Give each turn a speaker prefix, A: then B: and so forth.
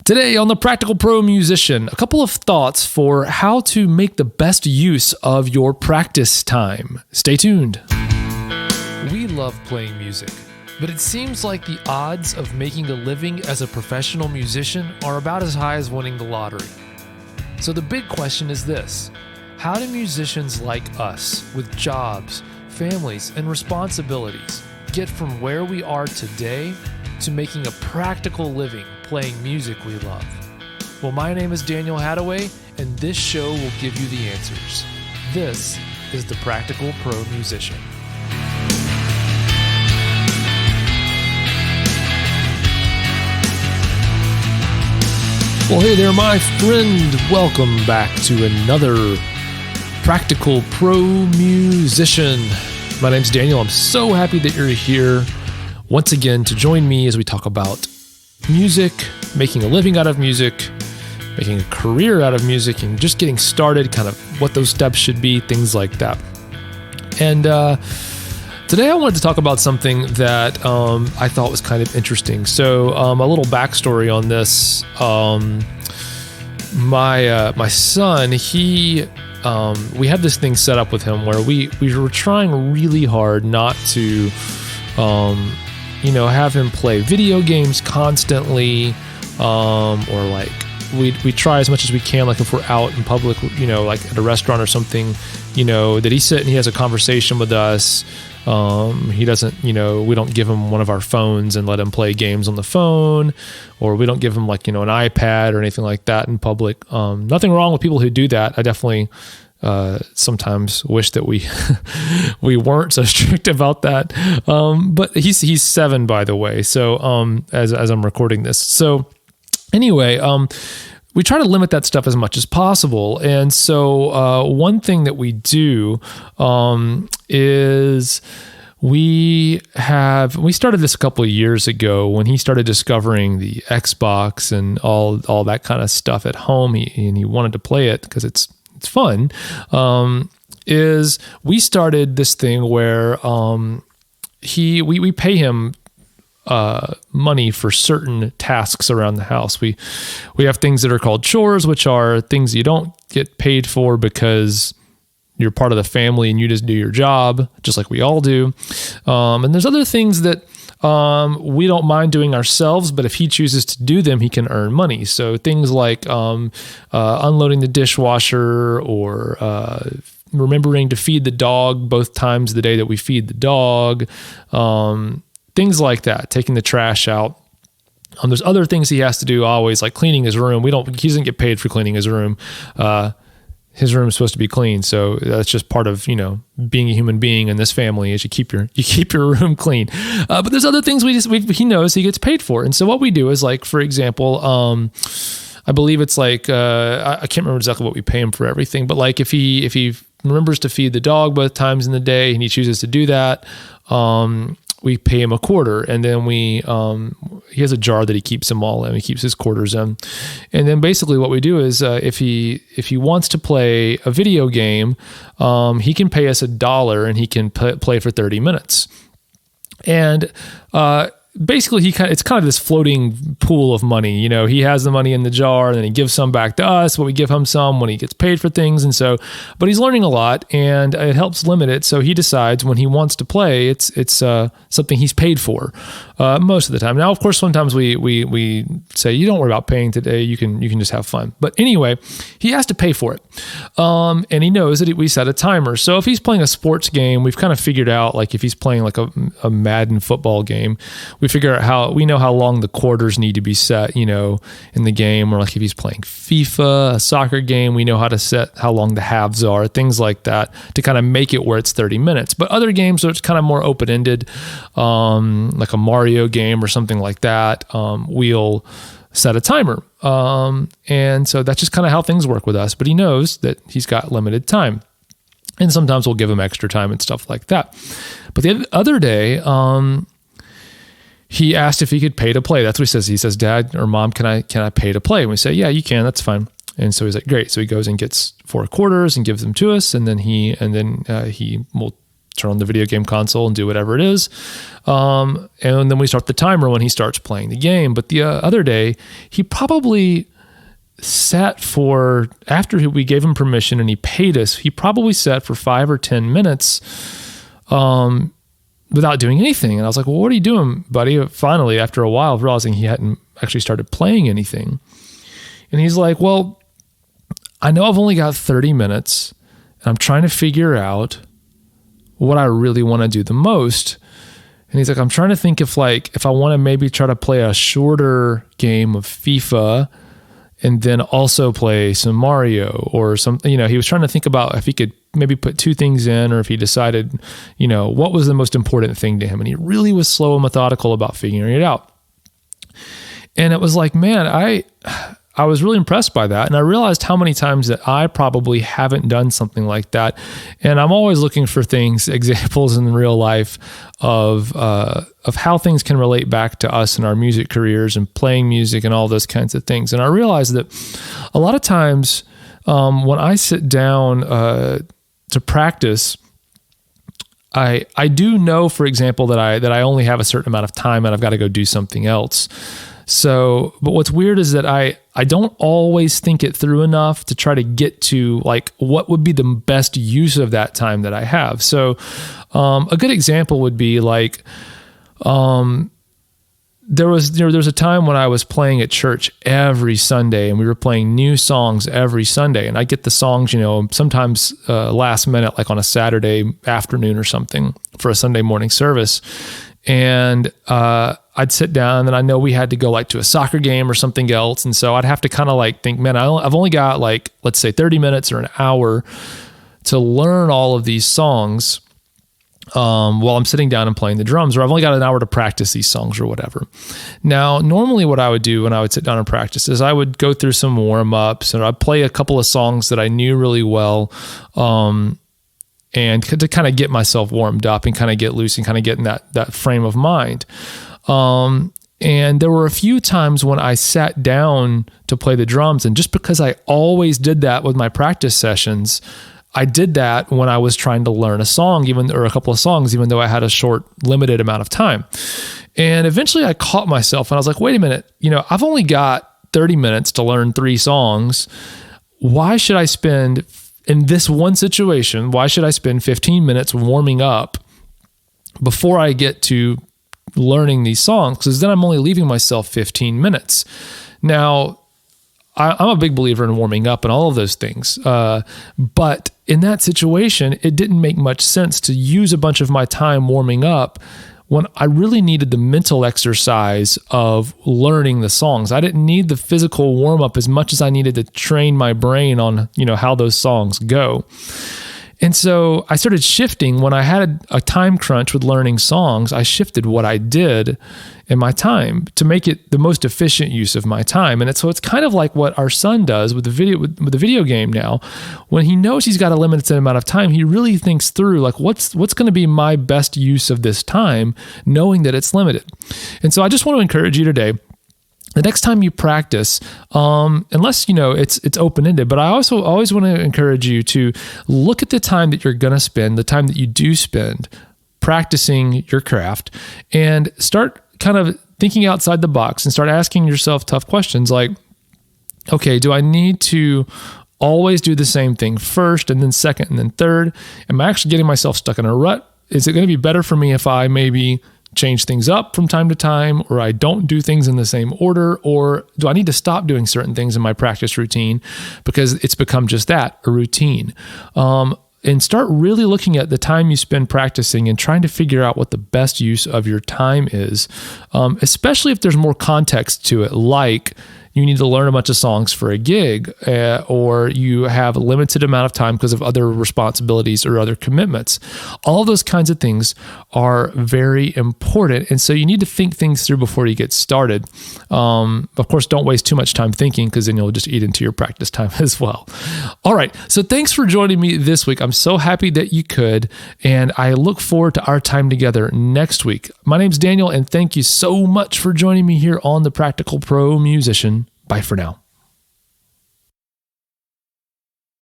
A: Today on the Practical Pro Musician, a couple of thoughts for how to make the best use of your practice time. Stay tuned. We love playing music, but it seems like the odds of making a living as a professional musician are about as high as winning the lottery. So the big question is this: how do musicians like us, with jobs, families, and responsibilities, get from where we are today to making a practical living playing music we love? Well, my name is Daniel Hadaway, and this show will give you the answers. This is the Practical Pro Musician. Well, hey there, my friend. Welcome back to another Practical Pro Musician. My name's Daniel. I'm so happy that you're here once again to join me as we talk about music, making a living out of music, making a career out of music, and just getting started, kind of what those steps should be, things like that. And today I wanted to talk about something that I thought was kind of interesting. So a little backstory on this. My son, we had this thing set up with him where we were trying really hard not to have him play video games constantly, or like we try as much as we can, like if we're out in public, like at a restaurant or something, that he sit and he has a conversation with us. He doesn't, we don't give him one of our phones and let him play games on the phone, or we don't give him like, an iPad or anything like that in public. Nothing wrong with people who do that. I definitely sometimes wish that we we weren't so strict about that. But he's 7, by the way. So as I'm recording this. So anyway, we try to limit that stuff as much as possible. And so one thing that we do is we started this a couple of years ago when he started discovering the Xbox and all that kind of stuff at home. He wanted to play it because it's fun. Is we started this thing where we pay him money for certain tasks around the house. We have things that are called chores, which are things you don't get paid for because you're part of the family and you just do your job, just like we all do. And there's other things that we don't mind doing ourselves, but if he chooses to do them, he can earn money. So things like unloading the dishwasher, or remembering to feed the dog both times of the day that we feed the dog, things like that, taking the trash out. There's other things he has to do always, like cleaning his room. He doesn't get paid for cleaning his room. His room is supposed to be clean, so that's just part of being a human being in this family. Is you keep your room clean. But there's other things he knows he gets paid for, and so what we do is, like, for example, I believe it's like I can't remember exactly what we pay him for everything, but like if he remembers to feed the dog both times in the day and he chooses to do that, we pay him a quarter, and then he has a jar that he keeps them all in. He keeps his quarters in, and then basically what we do is if he wants to play a video game, he can pay us $1 and he can play for 30 minutes, and basically it's kind of this floating pool of money. He has the money in the jar and then he gives some back to us, but we give him some when he gets paid for things. And so, but he's learning a lot and it helps limit it. So he decides when he wants to play, it's something he's paid for most of the time. Now, of course, sometimes we say, you don't worry about paying today. You can just have fun. But anyway, he has to pay for it. And he knows that we set a timer. So if he's playing a sports game, we've kind of figured out, like if he's playing like a Madden football game, we figure out we know how long the quarters need to be set, in the game. Or like if he's playing FIFA, a soccer game, we know how to set how long the halves are, things like that, to kind of make it where it's 30 minutes. But other games, so it's kind of more open-ended, like a Mario game or something like that, we'll set a timer. And so that's just kind of how things work with us. But he knows that he's got limited time. And sometimes we'll give him extra time and stuff like that. But the other day, he asked if he could pay to play. That's what he says. He says, "Dad or Mom, can I pay to play?" And we say, "Yeah, you can. That's fine." And so he's like, "Great." So he goes and gets 4 quarters and gives them to us, and then he will turn on the video game console and do whatever it is. And then we start the timer when he starts playing the game. But the other day, he probably sat for, after we gave him permission and he paid us, he probably sat for 5 or 10 minutes without doing anything. And I was like, well, what are you doing, buddy? Finally, after a while, realizing he hadn't actually started playing anything. And he's like, well, I know I've only got 30 minutes and I'm trying to figure out what I really want to do the most. And he's like, I'm trying to think if I want to maybe try to play a shorter game of FIFA and then also play some Mario or something. He was trying to think about if he could maybe put two things in, or if he decided, what was the most important thing to him. And he really was slow and methodical about figuring it out. And it was like, man, I was really impressed by that. And I realized how many times that I probably haven't done something like that. And I'm always looking for examples in real life of how things can relate back to us in our music careers and playing music and all those kinds of things. And I realized that a lot of times when I sit down to practice, I do know, for example, that I only have a certain amount of time and I've got to go do something else. So, but what's weird is that I don't always think it through enough to try to get to what would be the best use of that time that I have. So, a good example would be there was a time when I was playing at church every Sunday and we were playing new songs every Sunday. And I get the songs, sometimes last minute, like on a Saturday afternoon or something for a Sunday morning service. And I'd sit down and I know we had to go to a soccer game or something else. And so I'd have to kind of think, man, I've only got let's say 30 minutes or an hour to learn all of these songs while I'm sitting down and playing the drums, or I've only got an hour to practice these songs or whatever. Now, normally what I would do when I would sit down and practice is I would go through some warm-ups and I'd play a couple of songs that I knew really well, and to kind of get myself warmed up and kind of get loose and kind of get in that frame of mind. And there were a few times when I sat down to play the drums, and just because I always did that with my practice sessions, I did that when I was trying to learn a song, or a couple of songs, even though I had a short, limited amount of time. And eventually I caught myself and I was like, wait a minute, I've only got 30 minutes to learn 3 songs. Why should I spend, in this one situation, 15 minutes warming up before I get to learning these songs? Because then I'm only leaving myself 15 minutes. Now, I'm a big believer in warming up and all of those things. But in that situation, it didn't make much sense to use a bunch of my time warming up when I really needed the mental exercise of learning the songs. I didn't need the physical warm up as much as I needed to train my brain on, how those songs go. And so I started shifting when I had a time crunch with learning songs. I shifted what I did in my time to make it the most efficient use of my time. And so it's kind of like what our son does with the video game now. When he knows he's got a limited amount of time, he really thinks through what's going to be my best use of this time, knowing that it's limited. And so I just want to encourage you today, the next time you practice, unless it's open-ended, but I also always want to encourage you to look at the time that you're going to spend, the time that you do spend practicing your craft, and start kind of thinking outside the box and start asking yourself tough questions like, okay, do I need to always do the same thing first and then second and then third? Am I actually getting myself stuck in a rut? Is it going to be better for me if I maybe change things up from time to time, or I don't do things in the same order? Or do I need to stop doing certain things in my practice routine because it's become just that, a routine? And start really looking at the time you spend practicing and trying to figure out what the best use of your time is, especially if there's more context to it, like you need to learn a bunch of songs for a gig, or you have a limited amount of time because of other responsibilities or other commitments. All of those kinds of things are very important. And so you need to think things through before you get started. Of course, don't waste too much time thinking, because then you'll just eat into your practice time as well. All right. So thanks for joining me this week. I'm so happy that you could, and I look forward to our time together next week. My name's Daniel, and thank you so much for joining me here on The Practical Pro Musician. Bye for now.